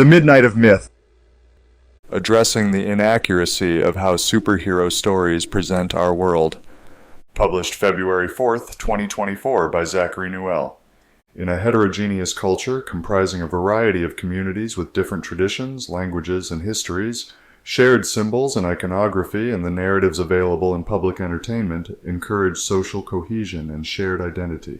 The Midnight of Myth, addressing the inaccuracy of how superhero stories present our world. Published February 4th, 2024 by Zachary Newell. In a heterogeneous culture comprising a variety of communities with different traditions, languages, and histories, shared symbols and iconography and the narratives available in public entertainment encourage social cohesion and shared identity.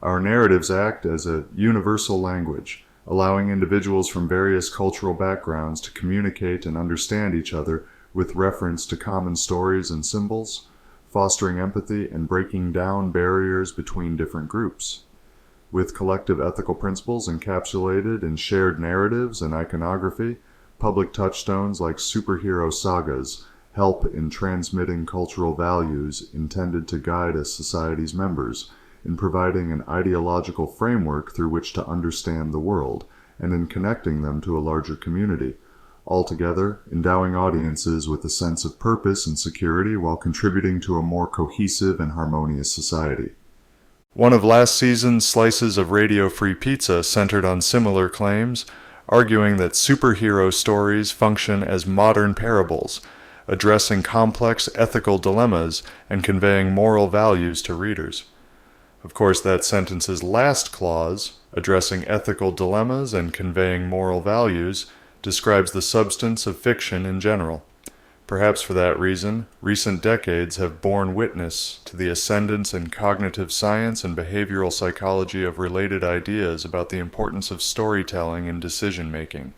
Our narratives act as a universal language, allowing individuals from various cultural backgrounds to communicate and understand each other with reference to common stories and symbols, fostering empathy and breaking down barriers between different groups. With collective ethical principles encapsulated in shared narratives and iconography, public touchstones like superhero sagas help in transmitting cultural values intended to guide a society's members, in providing an ideological framework through which to understand the world, and in connecting them to a larger community, altogether endowing audiences with a sense of purpose and security while contributing to a more cohesive and harmonious society. One of last season's slices of Radio Free Pizza centered on similar claims, arguing that superhero stories function as modern parables, addressing complex ethical dilemmas and conveying moral values to readers. Of course, that sentence's last clause, addressing ethical dilemmas and conveying moral values, describes the substance of fiction in general. Perhaps for that reason, recent decades have borne witness to the ascendance in cognitive science and behavioral psychology of related ideas about the importance of storytelling in decision-making.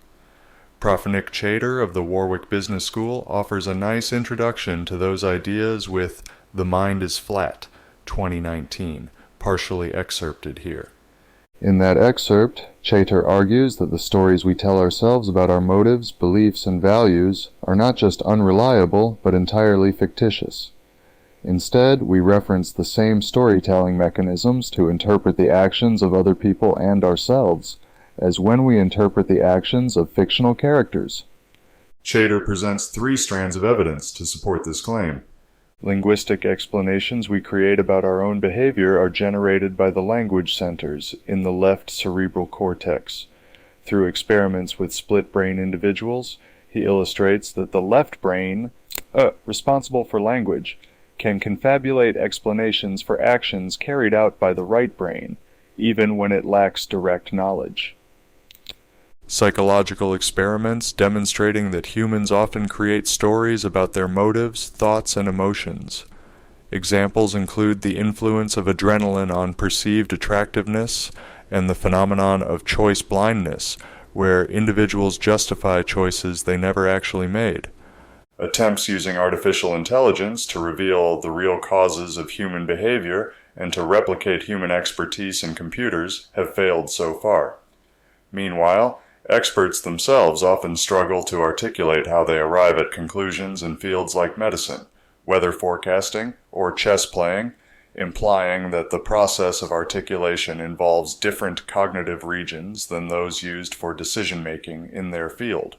Prof. Nick Chater of the Warwick Business School offers a nice introduction to those ideas with The Mind is Flat, 2019, partially excerpted here. In that excerpt, Chater argues that the stories we tell ourselves about our motives, beliefs, and values are not just unreliable, but entirely fictitious. Instead, we reference the same storytelling mechanisms to interpret the actions of other people and ourselves, as when we interpret the actions of fictional characters. Chater presents 3 strands of evidence to support this claim. Linguistic explanations we create about our own behavior are generated by the language centers in the left cerebral cortex. Through experiments with split-brain individuals, he illustrates that the left brain, responsible for language, can confabulate explanations for actions carried out by the right brain, even when it lacks direct knowledge. Psychological experiments demonstrating that humans often create stories about their motives, thoughts, and emotions. Examples include the influence of adrenaline on perceived attractiveness and the phenomenon of choice blindness, where individuals justify choices they never actually made. Attempts using artificial intelligence to reveal the real causes of human behavior and to replicate human expertise in computers have failed so far. Meanwhile, experts themselves often struggle to articulate how they arrive at conclusions in fields like medicine, weather forecasting, or chess playing, implying that the process of articulation involves different cognitive regions than those used for decision-making in their field.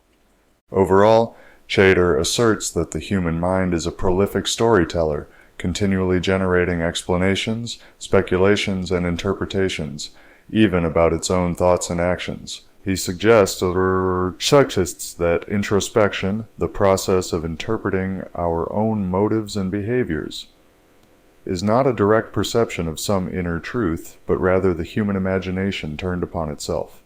Overall, Chater asserts that the human mind is a prolific storyteller, continually generating explanations, speculations, and interpretations, even about its own thoughts and actions. He suggests that introspection, the process of interpreting our own motives and behaviors, is not a direct perception of some inner truth, but rather the human imagination turned upon itself.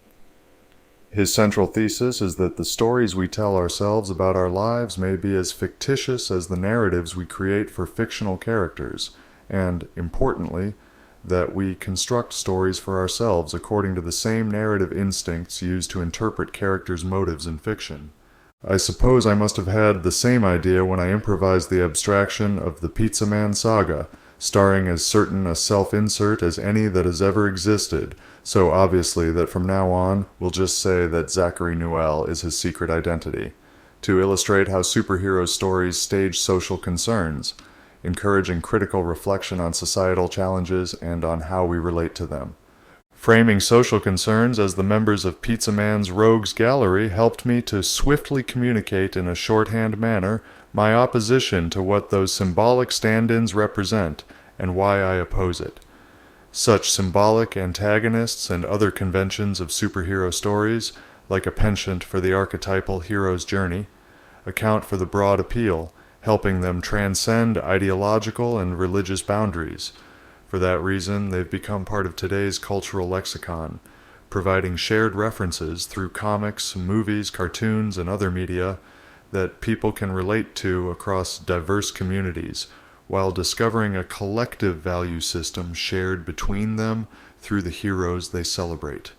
His central thesis is that the stories we tell ourselves about our lives may be as fictitious as the narratives we create for fictional characters, and, importantly, that we construct stories for ourselves according to the same narrative instincts used to interpret characters' motives in fiction. I suppose I must have had the same idea when I improvised the abstraction of the Pizza Man saga, starring as certain a self-insert as any that has ever existed, so obviously that from now on we'll just say that Zachary Newell is his secret identity, to illustrate how superhero stories stage social concerns, encouraging critical reflection on societal challenges and on how we relate to them. Framing social concerns as the members of Pizza Man's Rogues Gallery helped me to swiftly communicate in a shorthand manner my opposition to what those symbolic stand-ins represent and why I oppose it. Such symbolic antagonists and other conventions of superhero stories, like a penchant for the archetypal hero's journey, account for the broad appeal, helping them transcend ideological and religious boundaries. For that reason, they've become part of today's cultural lexicon, providing shared references through comics, movies, cartoons, and other media that people can relate to across diverse communities, while discovering a collective value system shared between them through the heroes they celebrate.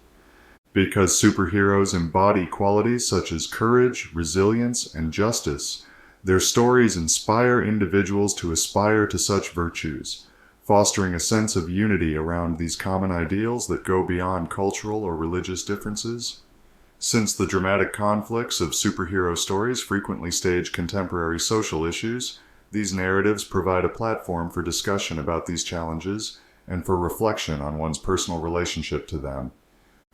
Because superheroes embody qualities such as courage, resilience, and justice, their stories inspire individuals to aspire to such virtues, fostering a sense of unity around these common ideals that go beyond cultural or religious differences. Since the dramatic conflicts of superhero stories frequently stage contemporary social issues, these narratives provide a platform for discussion about these challenges and for reflection on one's personal relationship to them.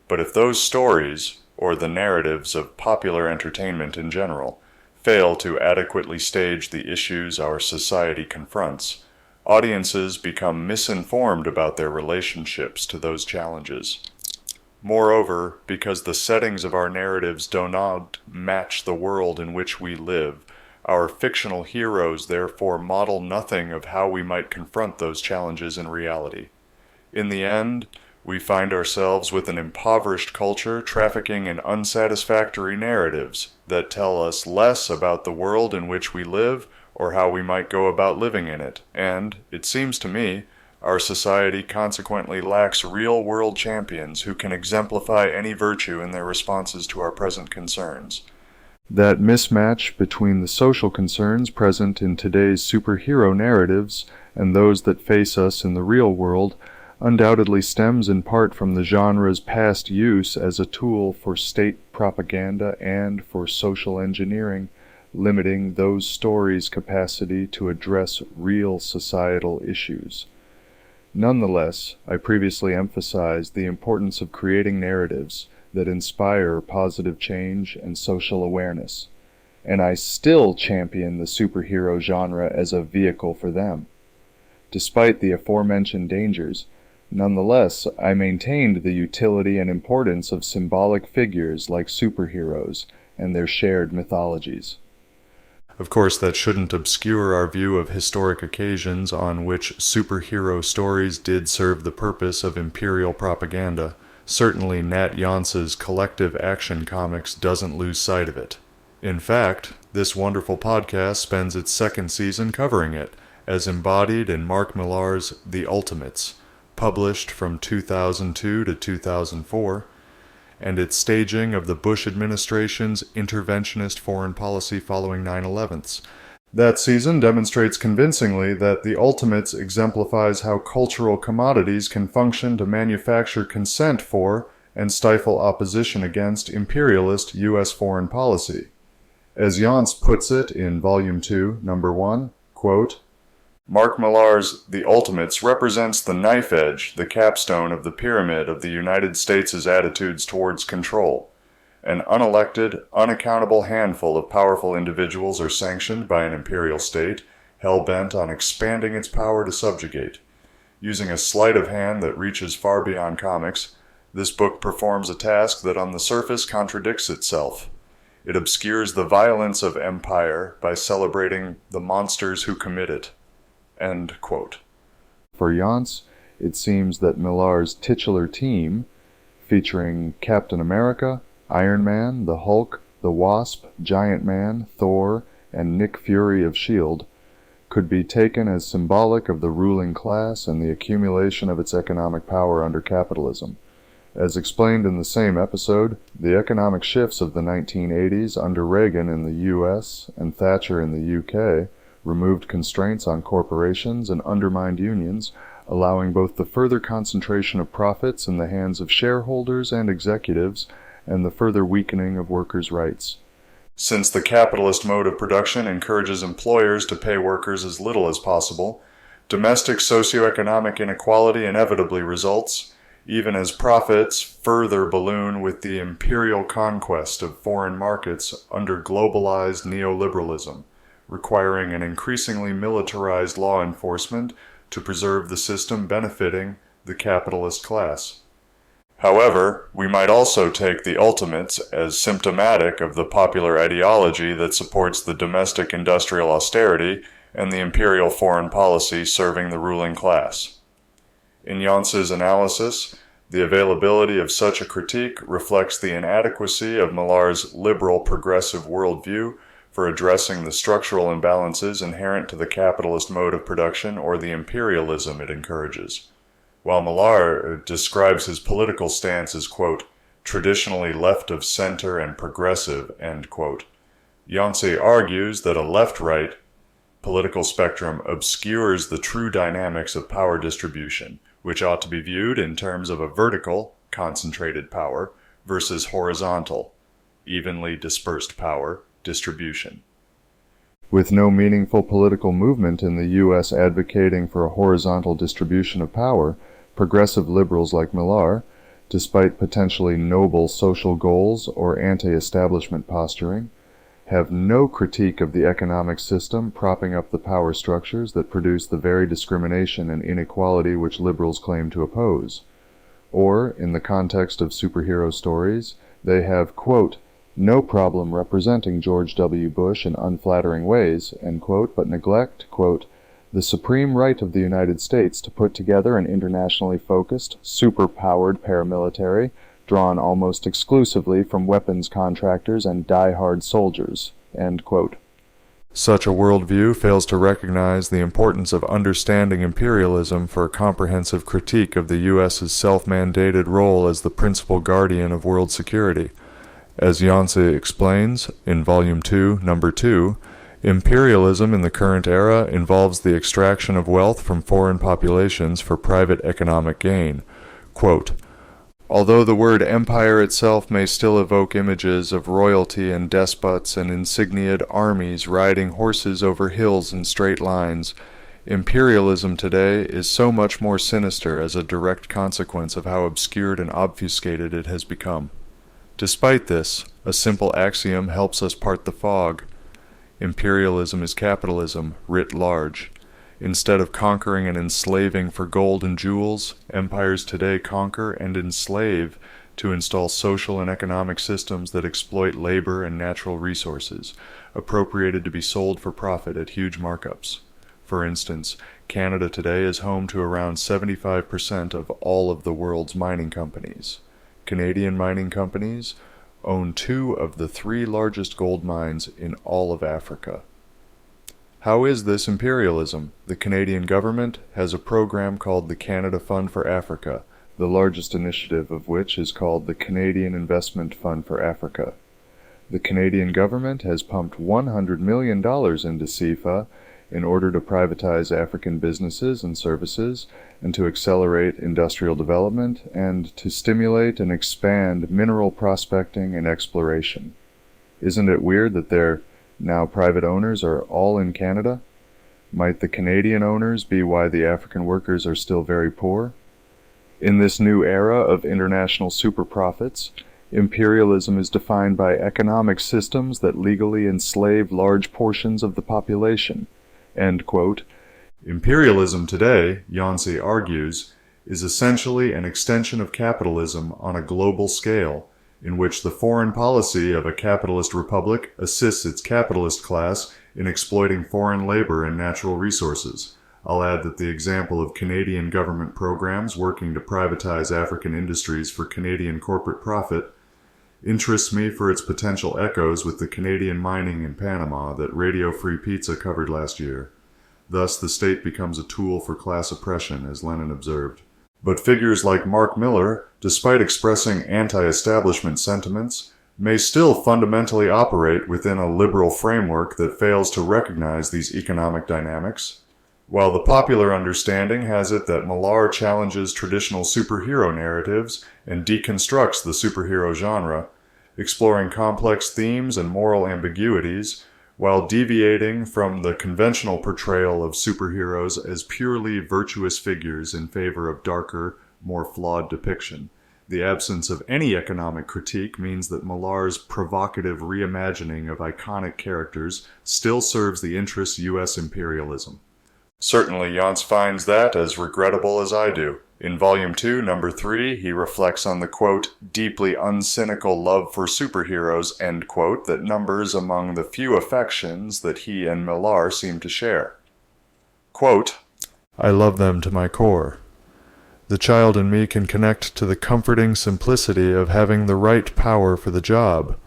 But if those stories, or the narratives of popular entertainment in general, fail to adequately stage the issues our society confronts, audiences become misinformed about their relationships to those challenges. Moreover, because the settings of our narratives do not match the world in which we live, our fictional heroes therefore model nothing of how we might confront those challenges in reality. In the end, we find ourselves with an impoverished culture trafficking in unsatisfactory narratives that tell us less about the world in which we live or how we might go about living in it, and, it seems to me, our society consequently lacks real-world champions who can exemplify any virtue in their responses to our present concerns. That mismatch between the social concerns present in today's superhero narratives and those that face us in the real world undoubtedly stems in part from the genre's past use as a tool for state propaganda and for social engineering, limiting those stories' capacity to address real societal issues. Nonetheless, I previously emphasized the importance of creating narratives that inspire positive change and social awareness, and I still champion the superhero genre as a vehicle for them. Despite the aforementioned dangers, nonetheless, I maintained the utility and importance of symbolic figures like superheroes and their shared mythologies. Of course, that shouldn't obscure our view of historic occasions on which superhero stories did serve the purpose of imperial propaganda. Certainly, Nat Jance's Collective Action Comics doesn't lose sight of it. In fact, this wonderful podcast spends its second season covering it, as embodied in Mark Millar's The Ultimates, published from 2002 to 2004, and its staging of the Bush administration's interventionist foreign policy following 9/11. That season demonstrates convincingly that The Ultimates exemplifies how cultural commodities can function to manufacture consent for and stifle opposition against imperialist U.S. foreign policy. As Jans puts it in Volume 2, Number 1, quote, Mark Millar's The Ultimates represents the knife edge, the capstone of the pyramid of the United States' attitudes towards control. An unelected, unaccountable handful of powerful individuals are sanctioned by an imperial state, hell-bent on expanding its power to subjugate. Using a sleight of hand that reaches far beyond comics, this book performs a task that on the surface contradicts itself. It obscures the violence of empire by celebrating the monsters who commit it. End quote. For Jans, it seems that Millar's titular team, featuring Captain America, Iron Man, the Hulk, the Wasp, Giant Man, Thor, and Nick Fury of S.H.I.E.L.D., could be taken as symbolic of the ruling class and the accumulation of its economic power under capitalism. As explained in the same episode, the economic shifts of the 1980s under Reagan in the U.S. and Thatcher in the U.K. removed constraints on corporations and undermined unions, allowing both the further concentration of profits in the hands of shareholders and executives and the further weakening of workers' rights. Since the capitalist mode of production encourages employers to pay workers as little as possible, domestic socioeconomic inequality inevitably results, even as profits further balloon with the imperial conquest of foreign markets under globalized neoliberalism, requiring an increasingly militarized law enforcement to preserve the system benefiting the capitalist class. However, we might also take the ultimates as symptomatic of the popular ideology that supports the domestic industrial austerity and the imperial foreign policy serving the ruling class. In Yancey's analysis, the availability of such a critique reflects the inadequacy of Millar's liberal progressive worldview for addressing the structural imbalances inherent to the capitalist mode of production or the imperialism it encourages. While Millar describes his political stance as, quote, traditionally left of center and progressive, end quote, Yancey argues that a left-right political spectrum obscures the true dynamics of power distribution, which ought to be viewed in terms of a vertical, concentrated power versus horizontal, evenly dispersed power distribution. With no meaningful political movement in the U.S. advocating for a horizontal distribution of power, progressive liberals like Millar, despite potentially noble social goals or anti-establishment posturing, have no critique of the economic system propping up the power structures that produce the very discrimination and inequality which liberals claim to oppose. Or, in the context of superhero stories, they have, quote, no problem representing George W. Bush in unflattering ways, end quote, but neglect, quote, the supreme right of the United States to put together an internationally focused, super-powered paramilitary drawn almost exclusively from weapons contractors and die-hard soldiers, end quote. Such a worldview fails to recognize the importance of understanding imperialism for a comprehensive critique of the U.S.'s self-mandated role as the principal guardian of world security. As Yancey explains, in Volume 2, Number 2, imperialism in the current era involves the extraction of wealth from foreign populations for private economic gain. Quote, although the word empire itself may still evoke images of royalty and despots and insigniaed armies riding horses over hills in straight lines, imperialism today is so much more sinister as a direct consequence of how obscured and obfuscated it has become. Despite this, a simple axiom helps us part the fog. Imperialism is capitalism, writ large. Instead of conquering and enslaving for gold and jewels, empires today conquer and enslave to install social and economic systems that exploit labor and natural resources, appropriated to be sold for profit at huge markups. For instance, Canada today is home to around 75% of all of the world's mining companies. Canadian mining companies own 2 of the 3 largest gold mines in all of Africa. How is this imperialism? The Canadian government has a program called the Canada Fund for Africa, the largest initiative of which is called the Canadian Investment Fund for Africa. The Canadian government has pumped $100 million into CFA in order to privatize African businesses and services, and to accelerate industrial development, and to stimulate and expand mineral prospecting and exploration. Isn't it weird that their now private owners are all in Canada? Might the Canadian owners be why the African workers are still very poor? In this new era of international super-profits, imperialism is defined by economic systems that legally enslave large portions of the population. End quote. Imperialism today, Yancey argues, is essentially an extension of capitalism on a global scale, in which the foreign policy of a capitalist republic assists its capitalist class in exploiting foreign labor and natural resources. I'll add that the example of Canadian government programs working to privatize African industries for Canadian corporate profit interests me for its potential echoes with the Canadian mining in Panama that Radio Free Pizza covered last year. Thus, the state becomes a tool for class oppression, as Lenin observed. But figures like Mark Miller, despite expressing anti-establishment sentiments, may still fundamentally operate within a liberal framework that fails to recognize these economic dynamics. While the popular understanding has it that Millar challenges traditional superhero narratives and deconstructs the superhero genre, exploring complex themes and moral ambiguities, while deviating from the conventional portrayal of superheroes as purely virtuous figures in favor of darker, more flawed depiction. The absence of any economic critique means that Millar's provocative reimagining of iconic characters still serves the interests U.S. imperialism. Certainly Jans finds that as regrettable as I do. In Volume 2, Number 3, he reflects on the, quote, deeply uncynical love for superheroes, end quote, that numbers among the few affections that he and Millar seem to share. Quote, I love them to my core. The child in me can connect to the comforting simplicity of having the right power for the job.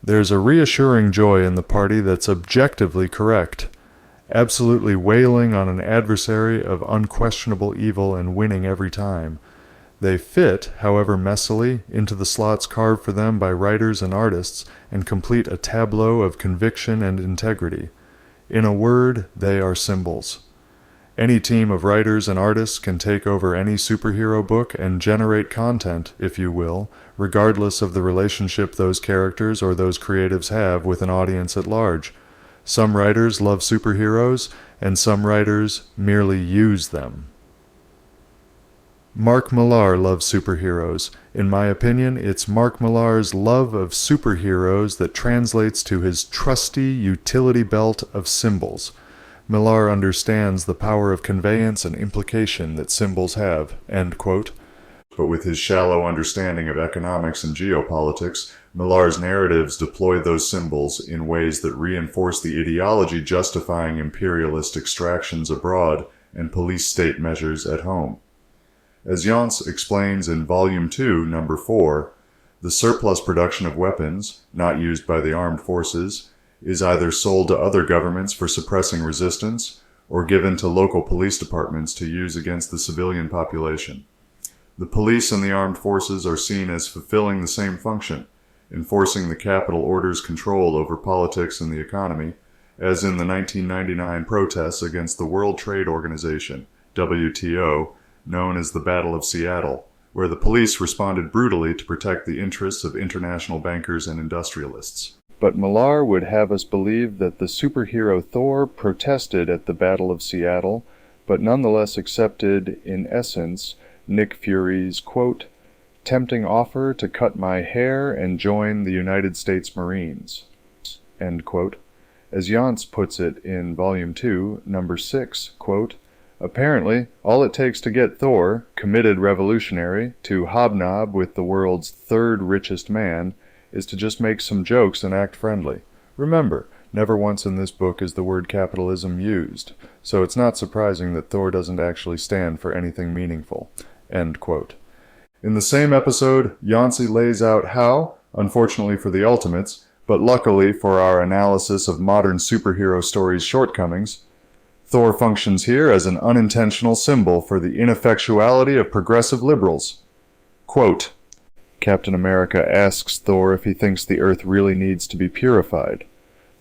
There's a reassuring joy in the party that's objectively correct, absolutely wailing on an adversary of unquestionable evil and winning every time. They fit, however messily, into the slots carved for them by writers and artists and complete a tableau of conviction and integrity. In a word, they are symbols. Any team of writers and artists can take over any superhero book and generate content, if you will, regardless of the relationship those characters or those creatives have with an audience at large. Some writers love superheroes, and some writers merely use them. Mark Millar loves superheroes. In my opinion, it's Mark Millar's love of superheroes that translates to his trusty utility belt of symbols. Millar understands the power of conveyance and implication that symbols have, end quote. But with his shallow understanding of economics and geopolitics, Millar's narratives deploy those symbols in ways that reinforce the ideology justifying imperialist extractions abroad and police state measures at home. As Jans explains in Volume 2, Number 4, the surplus production of weapons, not used by the armed forces, is either sold to other governments for suppressing resistance or given to local police departments to use against the civilian population. The police and the armed forces are seen as fulfilling the same function, enforcing the capital order's control over politics and the economy, as in the 1999 protests against the World Trade Organization, WTO, known as the Battle of Seattle, where the police responded brutally to protect the interests of international bankers and industrialists. But Millar would have us believe that the superhero Thor protested at the Battle of Seattle, but nonetheless accepted, in essence, Nick Fury's, quote, tempting offer to cut my hair and join the United States Marines, end quote. As Jans puts it in Volume 2, Number 6, quote, apparently, all it takes to get Thor, committed revolutionary, to hobnob with the world's third richest man is to just make some jokes and act friendly. Remember, never once in this book is the word capitalism used, so it's not surprising that Thor doesn't actually stand for anything meaningful. End quote. In the same episode, Yancey lays out how, unfortunately for the Ultimates, but luckily for our analysis of modern superhero stories' shortcomings, Thor functions here as an unintentional symbol for the ineffectuality of progressive liberals. Quote, Captain America asks Thor if he thinks the Earth really needs to be purified.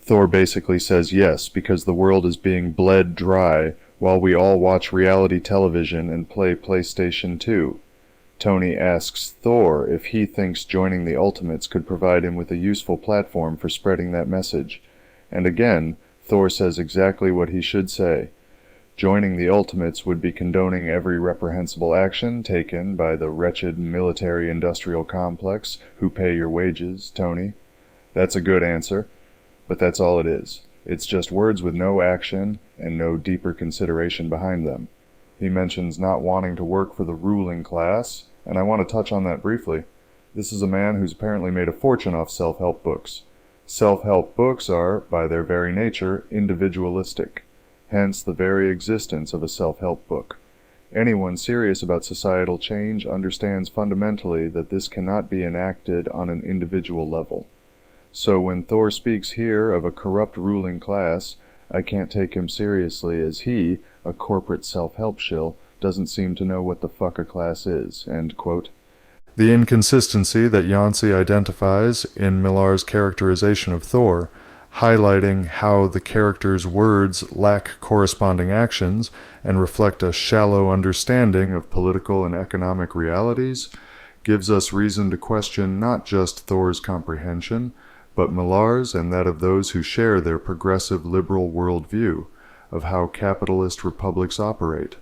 Thor basically says yes, because the world is being bled dry while we all watch reality television and play PlayStation 2. Tony asks Thor if he thinks joining the Ultimates could provide him with a useful platform for spreading that message. And again, Thor says exactly what he should say. Joining the Ultimates would be condoning every reprehensible action taken by the wretched military-industrial complex who pay your wages, Tony. That's a good answer, but that's all it is. It's just words with no action and no deeper consideration behind them. He mentions not wanting to work for the ruling class, and I want to touch on that briefly. This is a man who's apparently made a fortune off self-help books. Self-help books are, by their very nature, individualistic. Hence the very existence of a self-help book. Anyone serious about societal change understands fundamentally that this cannot be enacted on an individual level. So when Thor speaks here of a corrupt ruling class, I can't take him seriously as he, a corporate self-help shill, doesn't seem to know what the fuck a class is, end quote. The inconsistency that Yancey identifies in Millar's characterization of Thor, highlighting how the character's words lack corresponding actions and reflect a shallow understanding of political and economic realities, gives us reason to question not just Thor's comprehension, but Millar's and that of those who share their progressive liberal worldview of how capitalist republics operate.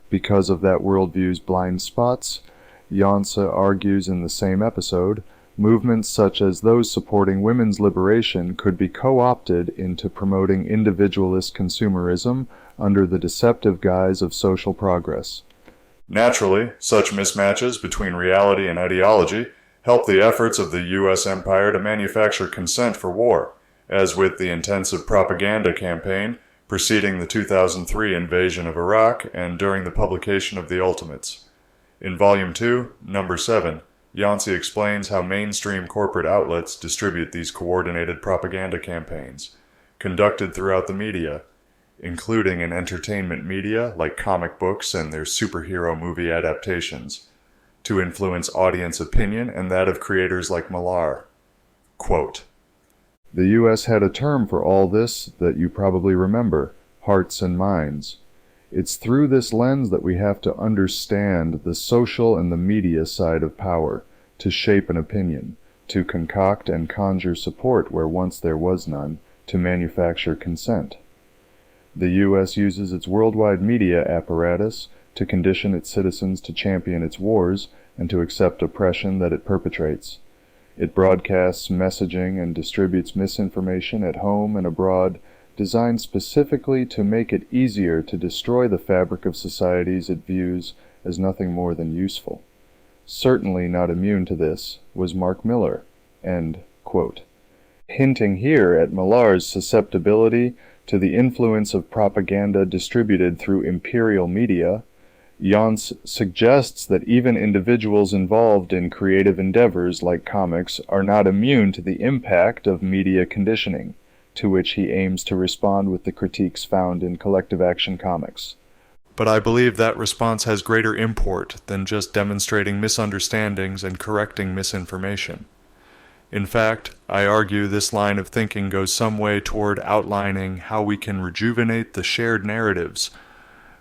Because of that worldview's blind spots, Jansa argues in the same episode, Movements such as those supporting women's liberation could be co-opted into promoting individualist consumerism under the deceptive guise of social progress. Naturally, such mismatches between reality and ideology help the efforts of the U.S. empire to manufacture consent for war, as with the intensive propaganda campaign preceding the 2003 invasion of Iraq and during the publication of the Ultimates. In Volume 2, Number 7, Yancey explains how mainstream corporate outlets distribute these coordinated propaganda campaigns, conducted throughout the media, including in entertainment media like comic books and their superhero movie adaptations, to influence audience opinion and that of creators like Millar. Quote, "The U.S. had a term for all this that you probably remember, hearts and minds. It's through this lens that we have to understand the social and the media side of power, to shape an opinion, to concoct and conjure support where once there was none, to manufacture consent. The U.S. uses its worldwide media apparatus to condition its citizens to champion its wars and to accept oppression that it perpetrates. It broadcasts messaging and distributes misinformation at home and abroad, designed specifically to make it easier to destroy the fabric of societies it views as nothing more than useful. Certainly not immune to this was Mark Miller." End quote. Hinting here at Millar's susceptibility to the influence of propaganda distributed through imperial media, Yancey suggests that even individuals involved in creative endeavors like comics are not immune to the impact of media conditioning, to which he aims to respond with the critiques found in collective action comics. But I believe that response has greater import than just demonstrating misunderstandings and correcting misinformation. In fact, I argue this line of thinking goes some way toward outlining how we can rejuvenate the shared narratives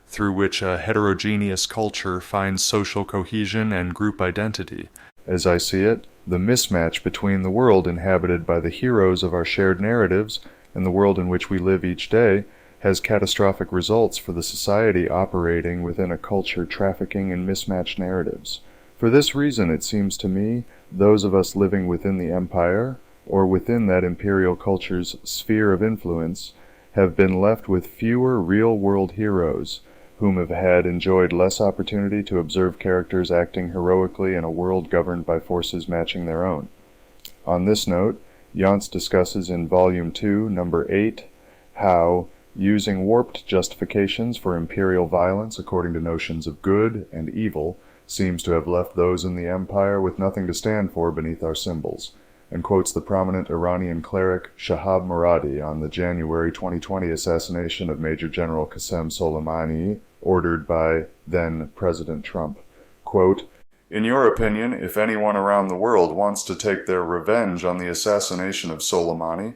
through which a heterogeneous culture finds social cohesion and group identity. As I see it, the mismatch between the world inhabited by the heroes of our shared narratives and the world in which we live each day has catastrophic results for the society operating within a culture trafficking in mismatched narratives. For this reason, it seems to me, those of us living within the empire, or within that imperial culture's sphere of influence, have been left with fewer real-world heroes, whom have had enjoyed less opportunity to observe characters acting heroically in a world governed by forces matching their own. On this note, Yancey discusses in Volume 2, Number 8, how, using warped justifications for imperial violence according to notions of good and evil, seems to have left those in the empire with nothing to stand for beneath our symbols, and quotes the prominent Iranian cleric Shahab Muradi on the January 2020 assassination of Major General Qasem Soleimani, ordered by then-President Trump. Quote, "In your opinion, if anyone around the world wants to take their revenge on the assassination of Soleimani,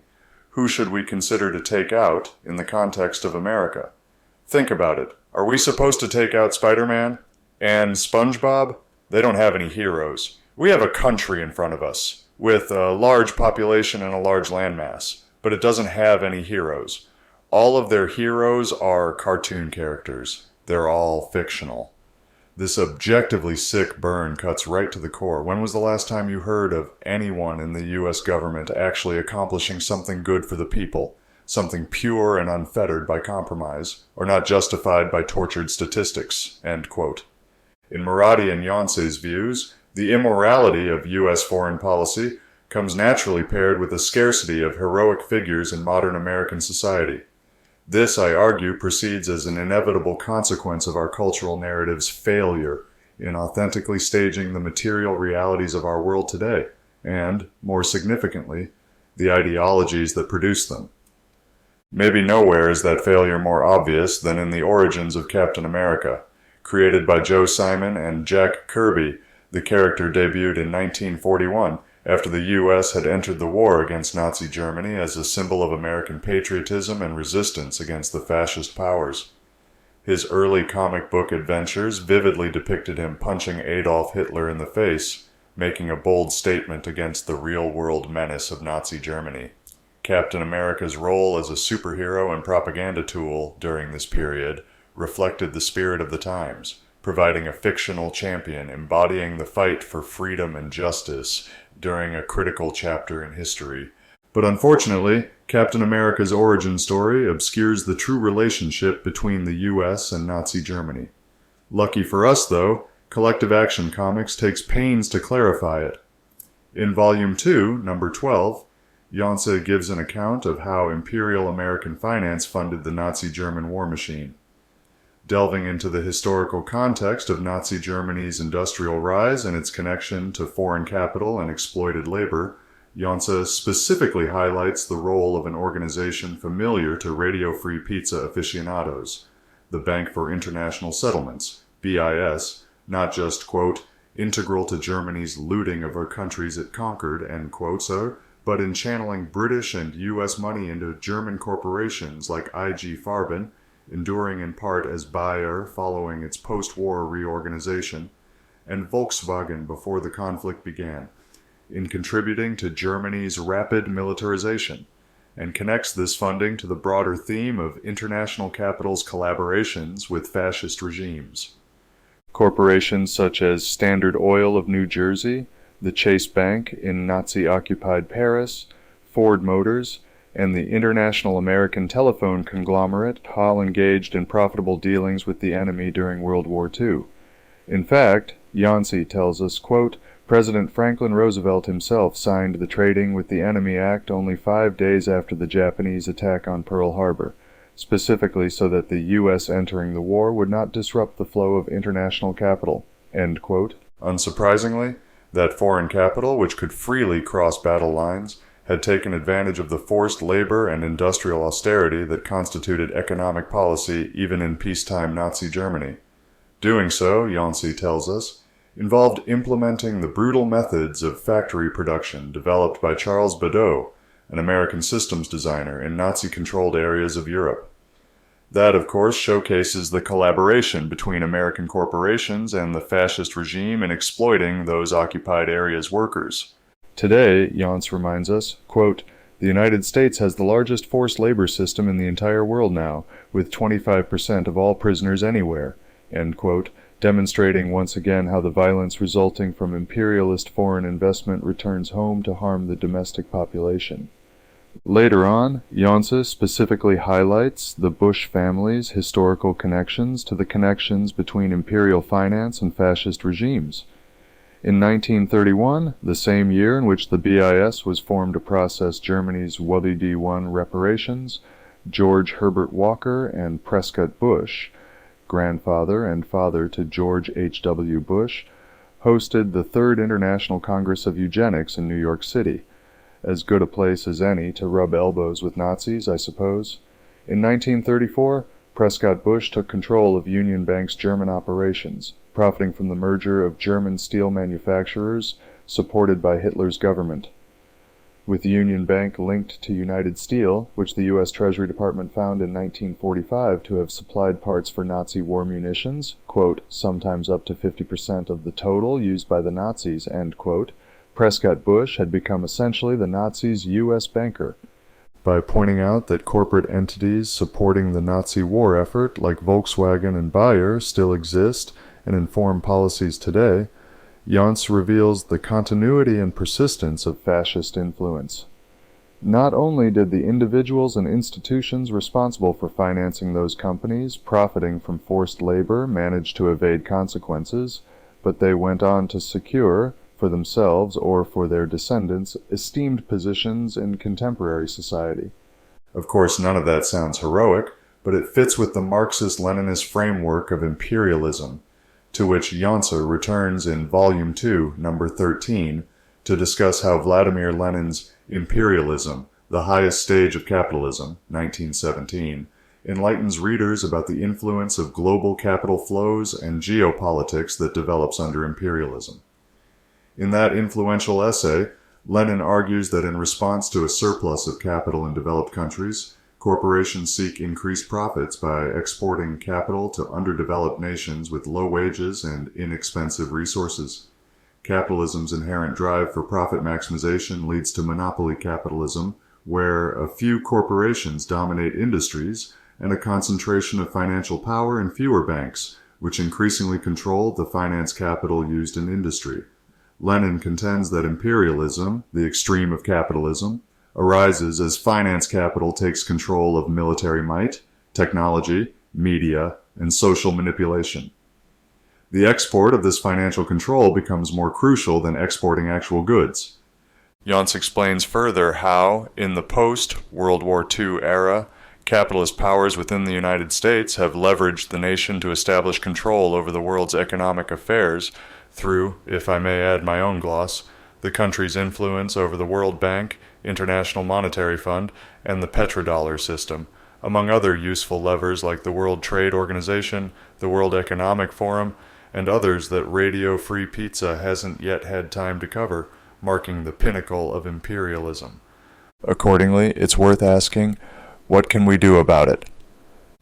who should we consider to take out in the context of America? Think about it. Are we supposed to take out Spider-Man? And SpongeBob? They don't have any heroes. We have a country in front of us, with a large population and a large landmass, but it doesn't have any heroes. All of their heroes are cartoon characters. They're all fictional. This objectively sick burn cuts right to the core. When was the last time you heard of anyone in the U.S. government actually accomplishing something good for the people, something pure and unfettered by compromise, or not justified by tortured statistics?" End quote. In Muradi and Yancey's views, the immorality of U.S. foreign policy comes naturally paired with a scarcity of heroic figures in modern American society. This, I argue, proceeds as an inevitable consequence of our cultural narrative's failure in authentically staging the material realities of our world today, and, more significantly, the ideologies that produce them. Maybe nowhere is that failure more obvious than in the origins of Captain America. Created by Joe Simon and Jack Kirby, the character debuted in 1941 after the U.S. had entered the war against Nazi Germany as a symbol of American patriotism and resistance against the fascist powers. His early comic book adventures vividly depicted him punching Adolf Hitler in the face, making a bold statement against the real-world menace of Nazi Germany. Captain America's role as a superhero and propaganda tool during this period reflected the spirit of the times, providing a fictional champion embodying the fight for freedom and justice during a critical chapter in history. But unfortunately, Captain America's origin story obscures the true relationship between the US and Nazi Germany. Lucky for us, though, Collective Action Comics takes pains to clarify it. In Volume 2, number 12, Janse gives an account of how Imperial American finance funded the Nazi German war machine. Delving into the historical context of Nazi Germany's industrial rise and its connection to foreign capital and exploited labor, Janse specifically highlights the role of an organization familiar to Radio Free Pizza aficionados, the Bank for International Settlements, BIS, not just, quote, integral to Germany's looting of our countries it conquered, end quote, sir, but in channeling British and U.S. money into German corporations like IG Farben, enduring in part as Bayer following its post-war reorganization, and Volkswagen before the conflict began, in contributing to Germany's rapid militarization, and connects this funding to the broader theme of international capital's collaborations with fascist regimes. Corporations such as Standard Oil of New Jersey, the Chase Bank in Nazi-occupied Paris, Ford Motors, and the International American Telephone conglomerate all engaged in profitable dealings with the enemy during World War II. In fact, Janse tells us, quote, President Franklin Roosevelt himself signed the Trading with the Enemy Act only 5 days after the Japanese attack on Pearl Harbor, specifically so that the U.S. entering the war would not disrupt the flow of international capital, end quote. Unsurprisingly, that foreign capital, which could freely cross battle lines, had taken advantage of the forced labor and industrial austerity that constituted economic policy even in peacetime Nazi Germany. Doing so, Janse tells us, involved implementing the brutal methods of factory production developed by Charles Badeau, an American systems designer in Nazi-controlled areas of Europe. That, of course, showcases the collaboration between American corporations and the fascist regime in exploiting those occupied areas' workers. Today, Janse reminds us, quote, the United States has the largest forced labor system in the entire world now, with 25% of all prisoners anywhere, end quote, demonstrating once again how the violence resulting from imperialist foreign investment returns home to harm the domestic population. Later on, Janse specifically highlights the Bush family's historical connections to the connections between imperial finance and fascist regimes. In 1931, the same year in which the BIS was formed to process Germany's WD-1 reparations, George Herbert Walker and Prescott Bush, grandfather and father to George H.W. Bush, hosted the Third International Congress of Eugenics in New York City. As good a place as any to rub elbows with Nazis, I suppose. In 1934, Prescott Bush took control of Union Bank's German operations, profiting from the merger of German steel manufacturers supported by Hitler's government. With Union Bank linked to United Steel, which the U.S. Treasury Department found in 1945 to have supplied parts for Nazi war munitions, quote, sometimes up to 50% of the total used by the Nazis, end quote, Prescott Bush had become essentially the Nazis' U.S. banker. By pointing out that corporate entities supporting the Nazi war effort, like Volkswagen and Bayer, still exist and inform policies today, Janse reveals the continuity and persistence of fascist influence. Not only did the individuals and institutions responsible for financing those companies profiting from forced labor manage to evade consequences, but they went on to secure, for themselves or for their descendants, esteemed positions in contemporary society. Of course, none of that sounds heroic, but it fits with the Marxist-Leninist framework of imperialism, to which Janse returns in Volume 2, number 13, to discuss how Vladimir Lenin's Imperialism, the Highest Stage of Capitalism, 1917, enlightens readers about the influence of global capital flows and geopolitics that develops under imperialism. In that influential essay, Lenin argues that in response to a surplus of capital in developed countries, corporations seek increased profits by exporting capital to underdeveloped nations with low wages and inexpensive resources. Capitalism's inherent drive for profit maximization leads to monopoly capitalism, where a few corporations dominate industries and a concentration of financial power in fewer banks, which increasingly control the finance capital used in industry. Lenin contends that imperialism, the extreme of capitalism, arises as finance capital takes control of military might, technology, media, and social manipulation. The export of this financial control becomes more crucial than exporting actual goods. Jans explains further how, in the post-World War II era, capitalist powers within the United States have leveraged the nation to establish control over the world's economic affairs through, if I may add my own gloss, the country's influence over the World Bank, International Monetary Fund, and the petrodollar system, among other useful levers like the World Trade Organization, the World Economic Forum, and others that Radio Free Pizza hasn't yet had time to cover, marking the pinnacle of imperialism. Accordingly, it's worth asking, what can we do about it?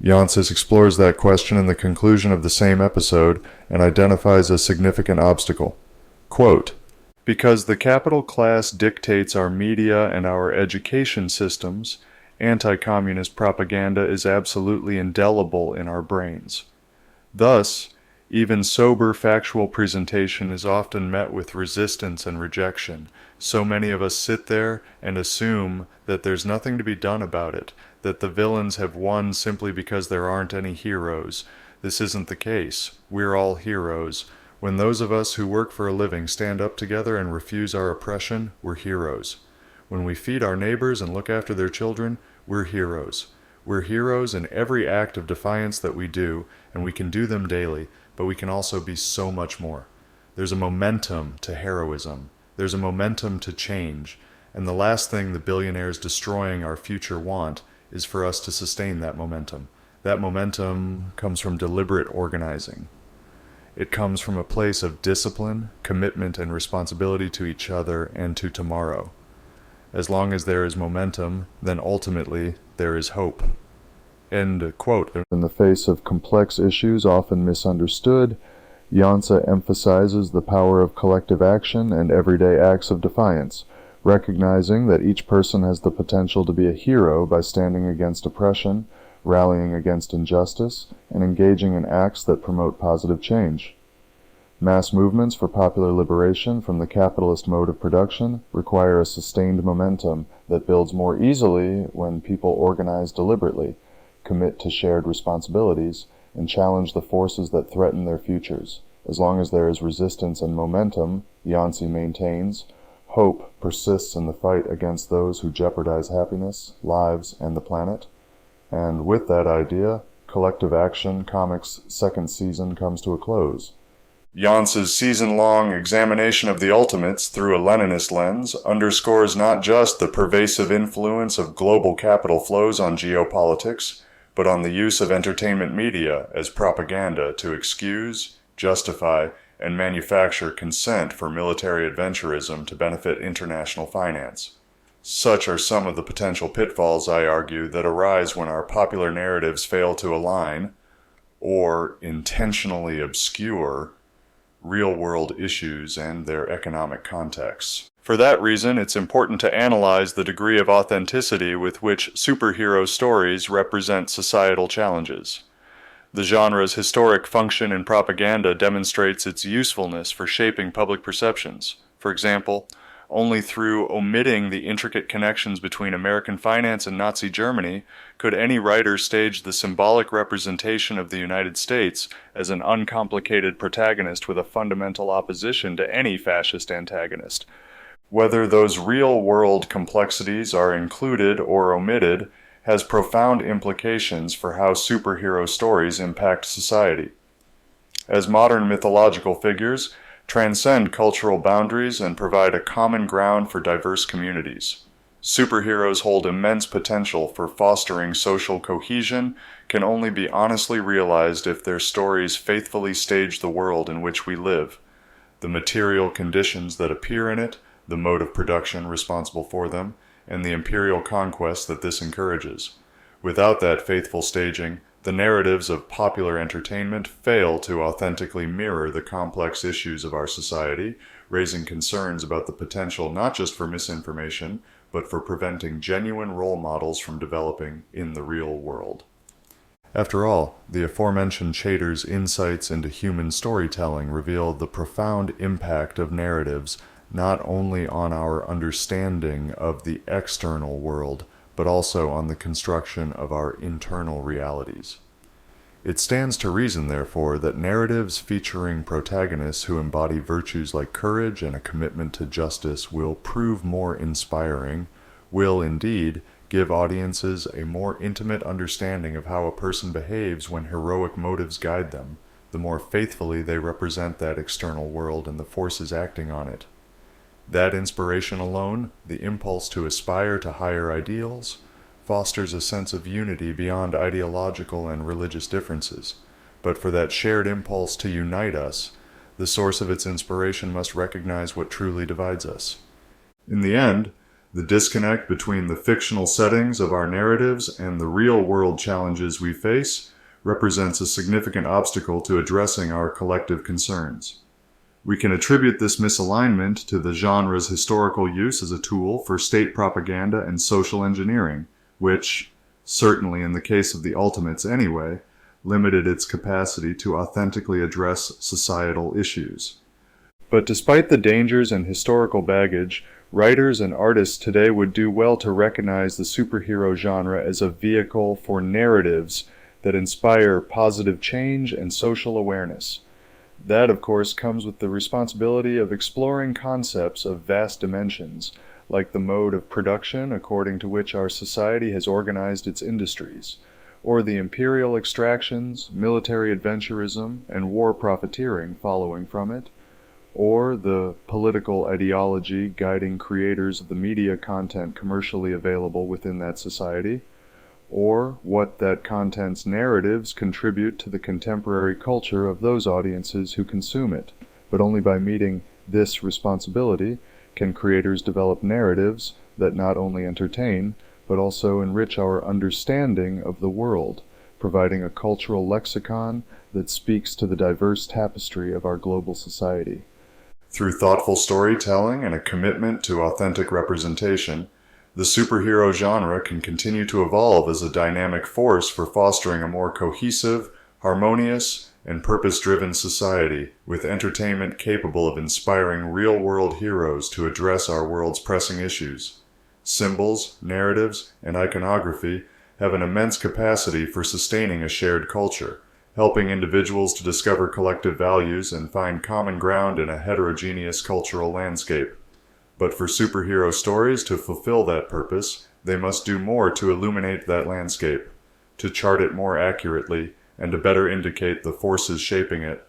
Jans explores that question in the conclusion of the same episode and identifies a significant obstacle. Quote, "Because the capital class dictates our media and our education systems, anti-communist propaganda is absolutely indelible in our brains. Thus, even sober factual presentation is often met with resistance and rejection. So many of us sit there and assume that there's nothing to be done about it, that the villains have won simply because there aren't any heroes. This isn't the case. We're all heroes. When those of us who work for a living stand up together and refuse our oppression, we're heroes. When we feed our neighbors and look after their children, we're heroes. We're heroes in every act of defiance that we do, and we can do them daily, but we can also be so much more. There's a momentum to heroism. There's a momentum to change, and the last thing the billionaires destroying our future want is for us to sustain that momentum. That momentum comes from deliberate organizing. It comes from a place of discipline, commitment, and responsibility to each other and to tomorrow. As long as there is momentum, then ultimately there is hope." End quote. In the face of complex issues often misunderstood, Jans emphasizes the power of collective action and everyday acts of defiance, recognizing that each person has the potential to be a hero by standing against oppression, rallying against injustice, and engaging in acts that promote positive change. Mass movements for popular liberation from the capitalist mode of production require a sustained momentum that builds more easily when people organize deliberately, commit to shared responsibilities, and challenge the forces that threaten their futures. As long as there is resistance and momentum, Yancey maintains, hope persists in the fight against those who jeopardize happiness, lives, and the planet. And with that idea, Collective Action Comics' second season comes to a close. Jans's season-long examination of the ultimates through a Leninist lens underscores not just the pervasive influence of global capital flows on geopolitics, but on the use of entertainment media as propaganda to excuse, justify, and manufacture consent for military adventurism to benefit international finance. Such are some of the potential pitfalls, I argue, that arise when our popular narratives fail to align, or intentionally obscure, real-world issues and their economic contexts. For that reason, it's important to analyze the degree of authenticity with which superhero stories represent societal challenges. The genre's historic function in propaganda demonstrates its usefulness for shaping public perceptions. For example, only through omitting the intricate connections between American finance and Nazi Germany could any writer stage the symbolic representation of the United States as an uncomplicated protagonist with a fundamental opposition to any fascist antagonist. Whether those real-world complexities are included or omitted has profound implications for how superhero stories impact society. As modern mythological figures, transcend cultural boundaries and provide a common ground for diverse communities. Superheroes hold immense potential for fostering social cohesion, can only be honestly realized if their stories faithfully stage the world in which we live, the material conditions that appear in it, the mode of production responsible for them, and the imperial conquest that this encourages. Without that faithful staging, the narratives of popular entertainment fail to authentically mirror the complex issues of our society, raising concerns about the potential not just for misinformation, but for preventing genuine role models from developing in the real world. After all, the aforementioned Chater's insights into human storytelling reveal the profound impact of narratives not only on our understanding of the external world, but also on the construction of our internal realities. It stands to reason, therefore, that narratives featuring protagonists who embody virtues like courage and a commitment to justice will prove more inspiring, will indeed give audiences a more intimate understanding of how a person behaves when heroic motives guide them, the more faithfully they represent that external world and the forces acting on it. That inspiration alone, the impulse to aspire to higher ideals, fosters a sense of unity beyond ideological and religious differences. But for that shared impulse to unite us, the source of its inspiration must recognize what truly divides us. In the end, the disconnect between the fictional settings of our narratives and the real-world challenges we face represents a significant obstacle to addressing our collective concerns. We can attribute this misalignment to the genre's historical use as a tool for state propaganda and social engineering, which, certainly in the case of the Ultimates anyway, limited its capacity to authentically address societal issues. But despite the dangers and historical baggage, writers and artists today would do well to recognize the superhero genre as a vehicle for narratives that inspire positive change and social awareness. That, of course, comes with the responsibility of exploring concepts of vast dimensions, like the mode of production according to which our society has organized its industries, or the imperial extractions, military adventurism, and war profiteering following from it, or the political ideology guiding creators of the media content commercially available within that society, or what that content's narratives contribute to the contemporary culture of those audiences who consume it. But only by meeting this responsibility can creators develop narratives that not only entertain, but also enrich our understanding of the world, providing a cultural lexicon that speaks to the diverse tapestry of our global society. Through thoughtful storytelling and a commitment to authentic representation, the superhero genre can continue to evolve as a dynamic force for fostering a more cohesive, harmonious, and purpose-driven society, with entertainment capable of inspiring real-world heroes to address our world's pressing issues. Symbols, narratives, and iconography have an immense capacity for sustaining a shared culture, helping individuals to discover collective values and find common ground in a heterogeneous cultural landscape. But for superhero stories to fulfill that purpose, they must do more to illuminate that landscape, to chart it more accurately, and to better indicate the forces shaping it.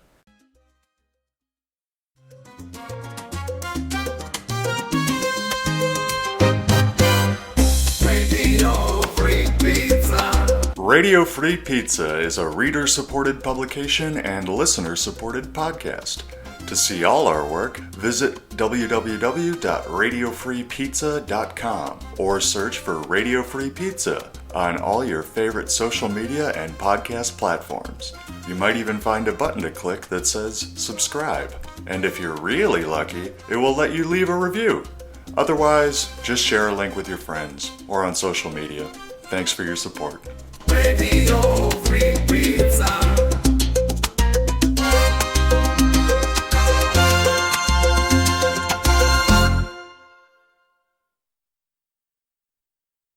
Radio Free Pizza is a reader-supported publication and listener-supported podcast. To see all our work, visit www.radiofreepizza.com or search for Radio Free Pizza on all your favorite social media and podcast platforms. You might even find a button to click that says subscribe. And if you're really lucky, it will let you leave a review. Otherwise, just share a link with your friends or on social media. Thanks for your support. Radio Free Pizza.